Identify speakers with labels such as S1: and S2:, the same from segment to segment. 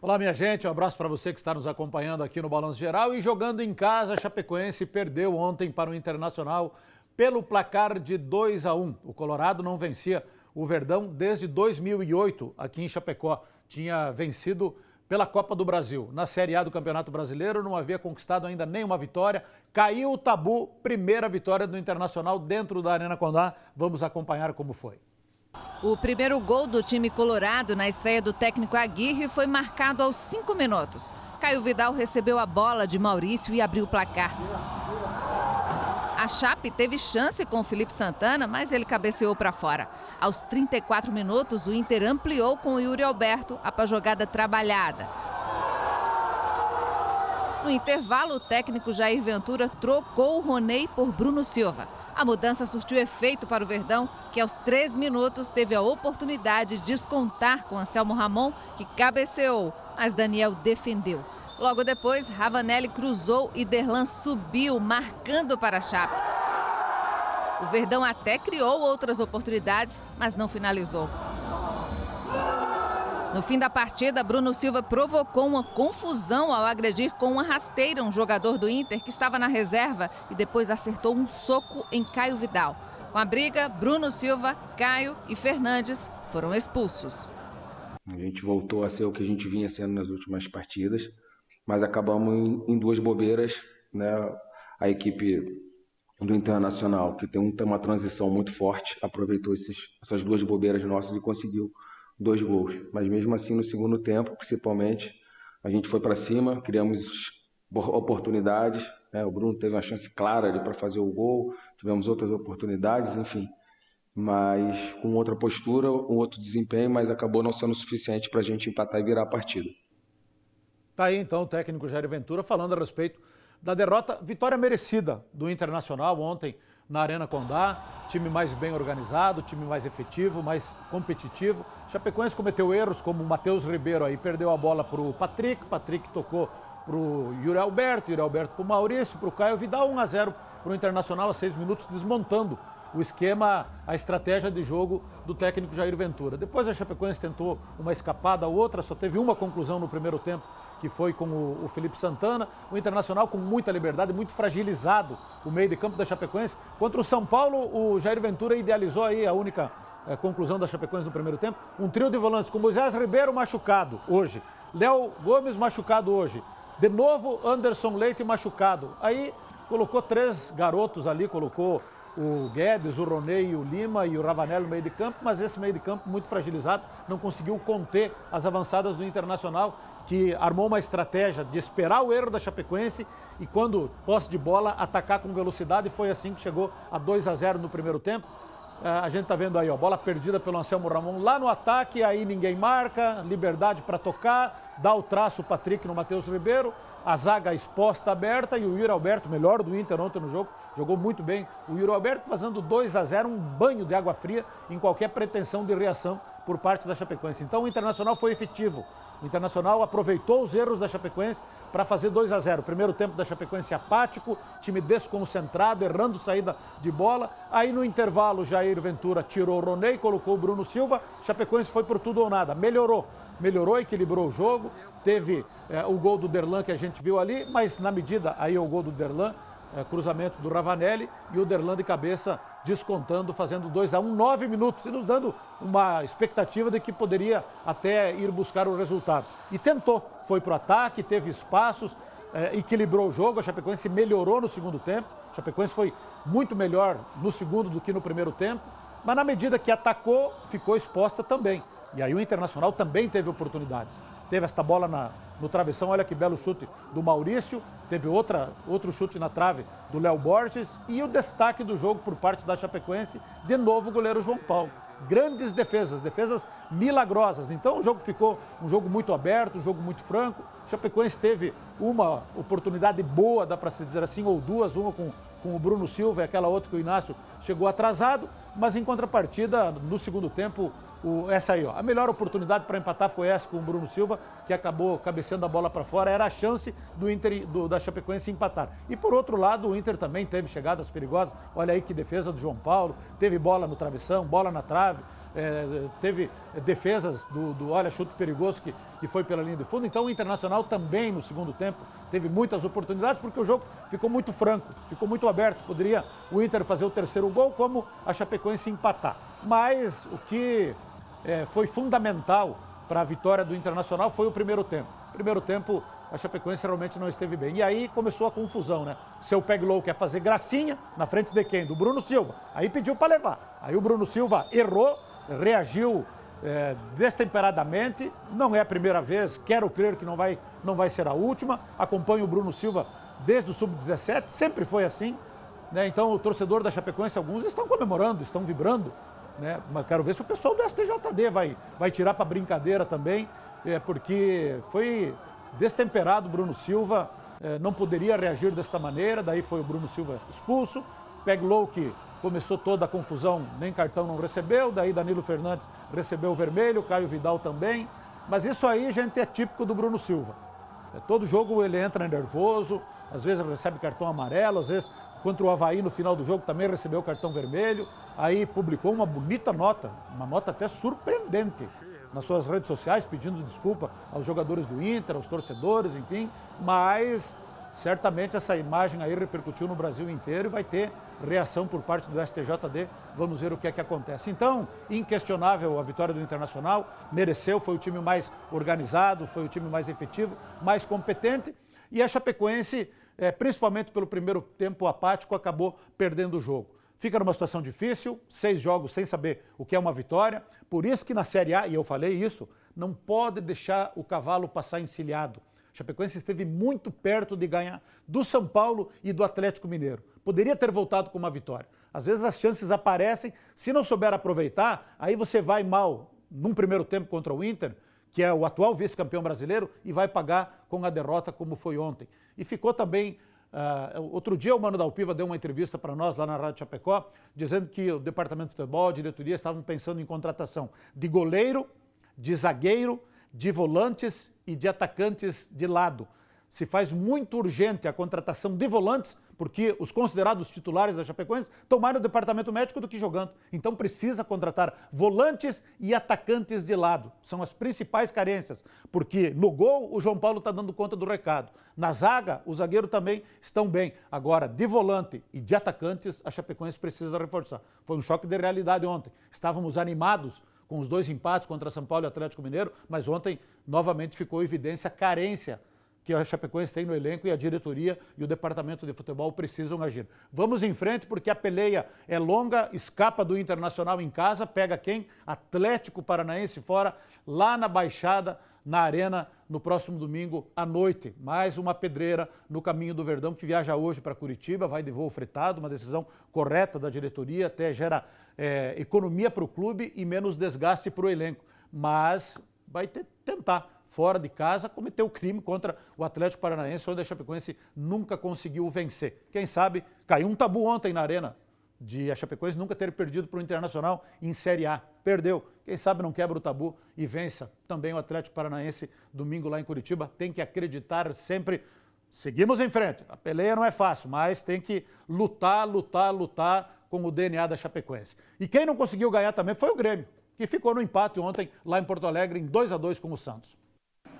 S1: Olá, minha gente, um abraço para você que está nos acompanhando aqui no Balanço Geral. E jogando em casa, a Chapecoense perdeu ontem para o Internacional pelo placar de 2-1. O Colorado não vencia o Verdão desde 2008 aqui em Chapecó. Tinha vencido pela Copa do Brasil. Na Série A do Campeonato Brasileiro não havia conquistado ainda nenhuma vitória. Caiu o tabu, primeira vitória do Internacional dentro da Arena Condá. Vamos acompanhar como foi.
S2: O primeiro gol do time colorado na estreia do técnico Aguirre foi marcado aos 5 minutos. Caio Vidal recebeu a bola de Maurício e abriu o placar. A Chape teve chance com o Felipe Santana, mas ele cabeceou para fora. Aos 34 minutos, o Inter ampliou com o Yuri Alberto após jogada trabalhada. No intervalo, o técnico Jair Ventura trocou o Roney por Bruno Silva. A mudança surtiu efeito para o Verdão, que aos 3 minutos teve a oportunidade de descontar com Anselmo Ramon, que cabeceou, mas Daniel defendeu. Logo depois, Ravanelli cruzou e Derlan subiu, marcando para a Chape. O Verdão até criou outras oportunidades, mas não finalizou. No fim da partida, Bruno Silva provocou uma confusão ao agredir com uma rasteira um jogador do Inter que estava na reserva e depois acertou um soco em Caio Vidal. Com a briga, Bruno Silva, Caio e Fernandes foram expulsos.
S3: A gente voltou a ser o que a gente vinha sendo nas últimas partidas, mas acabamos em duas bobeiras, né? A equipe do Internacional, que tem uma transição muito forte, aproveitou essas duas bobeiras nossas e conseguiu 2 gols. Mas mesmo assim, no segundo tempo, principalmente, a gente foi para cima, criamos oportunidades, né? O Bruno teve uma chance clara para fazer o gol, tivemos outras oportunidades, enfim. Mas com outra postura, um outro desempenho, mas acabou não sendo suficiente para a gente empatar e virar a partida.
S1: Tá aí então o técnico Jair Ventura falando a respeito da derrota, vitória merecida do Internacional ontem na Arena Condá, time mais bem organizado, time mais efetivo, mais competitivo. Chapecoense cometeu erros como o Matheus Ribeiro aí, perdeu a bola para o Patrick tocou para o Yuri Alberto para o Maurício, para o Caio Vidal, 1-0 para o Internacional a 6 minutos, desmontando o esquema, a estratégia de jogo do técnico Jair Ventura. Depois a Chapecoense tentou uma escapada, outra, só teve uma conclusão no primeiro tempo, que foi com o Felipe Santana. O Internacional com muita liberdade, muito fragilizado o meio de campo da Chapecoense. Contra o São Paulo, o Jair Ventura idealizou aí a única conclusão da Chapecoense no primeiro tempo. Um trio de volantes com Moisés Ribeiro machucado hoje, Léo Gomes machucado hoje, de novo Anderson Leite machucado. Aí colocou 3 garotos ali, colocou o Guedes, o Roney, o Lima e o Ravanelli no meio de campo, mas esse meio de campo muito fragilizado, não conseguiu conter as avançadas do Internacional, que armou uma estratégia de esperar o erro da Chapecoense e quando posse de bola, atacar com velocidade, e foi assim que chegou a 2-0 no primeiro tempo. A gente tá vendo aí, ó, bola perdida pelo Anselmo Ramon lá no ataque, aí ninguém marca, liberdade para tocar, dá o traço o Patrick no Matheus Ribeiro, a zaga exposta, aberta, e o Yuri Alberto, melhor do Inter ontem no jogo, jogou muito bem. O Yuri Alberto fazendo 2-0, um banho de água fria em qualquer pretensão de reação por parte da Chapecoense. Então o Internacional foi efetivo. O Internacional aproveitou os erros da Chapecoense para fazer 2-0. Primeiro tempo da Chapecoense apático, time desconcentrado, errando saída de bola. Aí no intervalo, Jair Ventura tirou o Roney, colocou o Bruno Silva. Chapecoense foi por tudo ou nada. Melhorou, equilibrou o jogo. Teve o gol do Derlan que a gente viu ali, mas na medida, aí é o gol do Derlan, cruzamento do Ravanelli e o Derlan de cabeça descontando, fazendo 2-1, 9 minutos e nos dando uma expectativa de que poderia até ir buscar o resultado. E tentou, foi para o ataque, teve espaços, equilibrou o jogo, a Chapecoense melhorou no segundo tempo, a Chapecoense foi muito melhor no segundo do que no primeiro tempo, mas na medida que atacou, ficou exposta também. E aí o Internacional também teve oportunidades. Teve esta bola no travessão, olha que belo chute do Maurício, teve outro chute na trave do Léo Borges e o destaque do jogo por parte da Chapecoense, de novo o goleiro João Paulo. Grandes defesas milagrosas. Então o jogo ficou um jogo muito aberto, um jogo muito franco. O Chapecoense teve uma oportunidade boa, dá para se dizer assim, ou duas, uma com o Bruno Silva e aquela outra que o Inácio chegou atrasado, mas em contrapartida, no segundo tempo, essa aí, ó, a melhor oportunidade para empatar foi essa com o Bruno Silva, que acabou cabeceando a bola para fora, era a chance do Inter, da Chapecoense empatar. E por outro lado, o Inter também teve chegadas perigosas, olha aí que defesa do João Paulo, teve bola no travessão, bola na trave, teve defesas olha, chute perigoso que foi pela linha de fundo. Então o Internacional também no segundo tempo teve muitas oportunidades porque o jogo ficou muito franco, ficou muito aberto. Poderia o Inter fazer o terceiro gol, como a Chapecoense empatar. Mas o que foi fundamental para a vitória do Internacional foi o primeiro tempo. Primeiro tempo, a Chapecoense realmente não esteve bem. E aí começou a confusão, né? Seu Peglow quer fazer gracinha na frente de quem? Do Bruno Silva. Aí pediu para levar. Aí o Bruno Silva errou, reagiu destemperadamente. Não é a primeira vez, quero crer que não vai ser a última. Acompanho o Bruno Silva desde o Sub-17, sempre foi assim, né? Então o torcedor da Chapecoense, alguns estão comemorando, estão vibrando, né? Mas quero ver se o pessoal do STJD vai tirar para brincadeira também, porque foi destemperado o Bruno Silva, não poderia reagir desta maneira. Daí foi o Bruno Silva expulso, Peglow, que começou toda a confusão, nem cartão não recebeu, daí Danilo Fernandes recebeu o vermelho, Caio Vidal também, mas isso aí, gente, é típico do Bruno Silva. Todo jogo ele entra nervoso, às vezes recebe cartão amarelo, às vezes contra o Avaí no final do jogo também recebeu cartão vermelho, aí publicou uma bonita nota, uma nota até surpreendente nas suas redes sociais, pedindo desculpa aos jogadores do Inter, aos torcedores, enfim, mas certamente essa imagem aí repercutiu no Brasil inteiro e vai ter reação por parte do STJD. Vamos ver o que é que acontece. Então, inquestionável a vitória do Internacional, mereceu, foi o time mais organizado, foi o time mais efetivo, mais competente, e a Chapecoense, principalmente pelo primeiro tempo apático, acabou perdendo o jogo. Fica numa situação difícil, 6 jogos sem saber o que é uma vitória, por isso que na Série A, e eu falei isso, não pode deixar o cavalo passar encilhado. A Chapecoense esteve muito perto de ganhar do São Paulo e do Atlético Mineiro. Poderia ter voltado com uma vitória. Às vezes as chances aparecem, se não souber aproveitar, aí você vai mal num primeiro tempo contra o Inter, que é o atual vice-campeão brasileiro, e vai pagar com a derrota como foi ontem. E ficou também... outro dia o Mano da Alpiva deu uma entrevista para nós lá na Rádio Chapecó, dizendo que o departamento de futebol, a diretoria, estavam pensando em contratação de goleiro, de zagueiro, de volantes e de atacantes de lado. Se faz muito urgente a contratação de volantes, porque os considerados titulares da Chapecoense estão mais no departamento médico do que jogando. Então precisa contratar volantes e atacantes de lado. São as principais carências, porque no gol o João Paulo está dando conta do recado. Na zaga, o zagueiro também estão bem. Agora, de volante e de atacantes, a Chapecoense precisa reforçar. Foi um choque de realidade ontem. Estávamos animados com os 2 empates contra São Paulo e Atlético Mineiro, mas ontem novamente ficou evidência a carência que a Chapecoense tem no elenco, e a diretoria e o departamento de futebol precisam agir. Vamos em frente, porque a peleia é longa, escapa do Internacional em casa, pega quem? Atlético Paranaense fora, lá na Baixada, na Arena, no próximo domingo à noite. Mais uma pedreira no caminho do Verdão, que viaja hoje para Curitiba, vai de voo fretado, uma decisão correta da diretoria, até gera economia para o clube e menos desgaste para o elenco. Mas vai tentar, fora de casa, cometeu o crime contra o Atlético Paranaense, onde a Chapecoense nunca conseguiu vencer. Quem sabe, caiu um tabu ontem na Arena, de a Chapecoense nunca ter perdido para o Internacional em Série A. Perdeu. Quem sabe não quebra o tabu e vença também o Atlético Paranaense domingo lá em Curitiba. Tem que acreditar sempre. Seguimos em frente. A peleia não é fácil, mas tem que lutar com o DNA da Chapecoense. E quem não conseguiu ganhar também foi o Grêmio, que ficou no empate ontem lá em Porto Alegre em 2-2 com o Santos.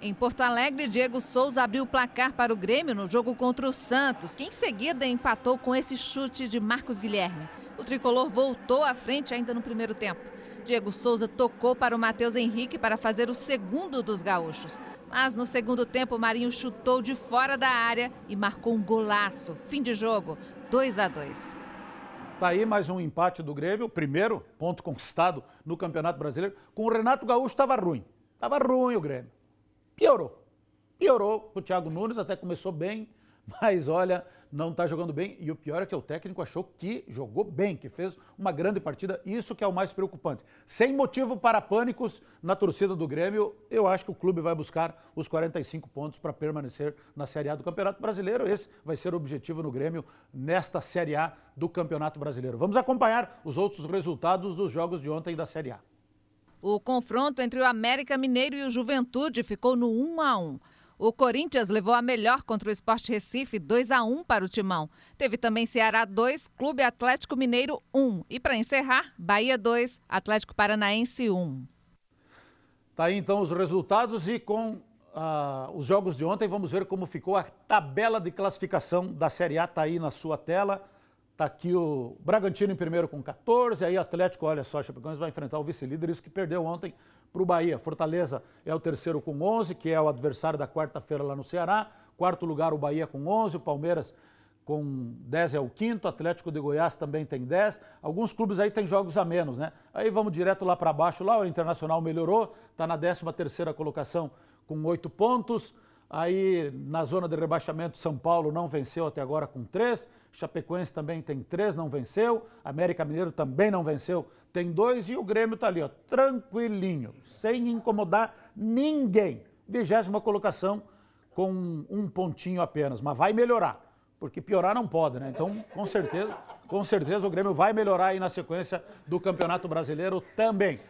S2: Em Porto Alegre, Diego Souza abriu o placar para o Grêmio no jogo contra o Santos, que em seguida empatou com esse chute de Marcos Guilherme. O tricolor voltou à frente ainda no primeiro tempo. Diego Souza tocou para o Matheus Henrique para fazer o segundo dos gaúchos. Mas no segundo tempo, Marinho chutou de fora da área e marcou um golaço. Fim de jogo, 2-2.
S1: Tá aí mais um empate do Grêmio, primeiro ponto conquistado no Campeonato Brasileiro. Com o Renato Gaúcho estava ruim o Grêmio. Piorou, o Thiago Nunes até começou bem, mas olha, não está jogando bem. E o pior é que o técnico achou que jogou bem, que fez uma grande partida. Isso que é o mais preocupante. Sem motivo para pânicos na torcida do Grêmio, eu acho que o clube vai buscar os 45 pontos para permanecer na Série A do Campeonato Brasileiro. Esse vai ser o objetivo no Grêmio nesta Série A do Campeonato Brasileiro. Vamos acompanhar os outros resultados dos jogos de ontem da Série A.
S2: O confronto entre o América Mineiro e o Juventude ficou no 1-1. O Corinthians levou a melhor contra o Sport Recife, 2-1 para o Timão. Teve também Ceará 2, Clube Atlético Mineiro 1. E para encerrar, Bahia 2, Atlético Paranaense 1.
S1: Tá aí então os resultados e com os jogos de ontem vamos ver como ficou a tabela de classificação da Série A. Tá aí na sua tela. Tá aqui o Bragantino em primeiro com 14, aí o Atlético, olha só, Chapecoense vai enfrentar o vice-líder, isso que perdeu ontem para o Bahia. Fortaleza é o terceiro com 11, que é o adversário da quarta-feira lá no Ceará. Quarto lugar o Bahia com 11, o Palmeiras com 10 é o quinto, o Atlético de Goiás também tem 10. Alguns clubes aí tem jogos a menos, né? Aí vamos direto lá para baixo, lá o Internacional melhorou, está na 13ª colocação com 8 pontos. Aí, na zona de rebaixamento, São Paulo não venceu até agora com 3. Chapecoense também tem 3, não venceu. América Mineiro também não venceu, tem 2. E o Grêmio tá ali, ó, tranquilinho, sem incomodar ninguém. 20ª colocação com 1 pontinho apenas, mas vai melhorar, porque piorar não pode, né? Então, com certeza o Grêmio vai melhorar aí na sequência do Campeonato Brasileiro também.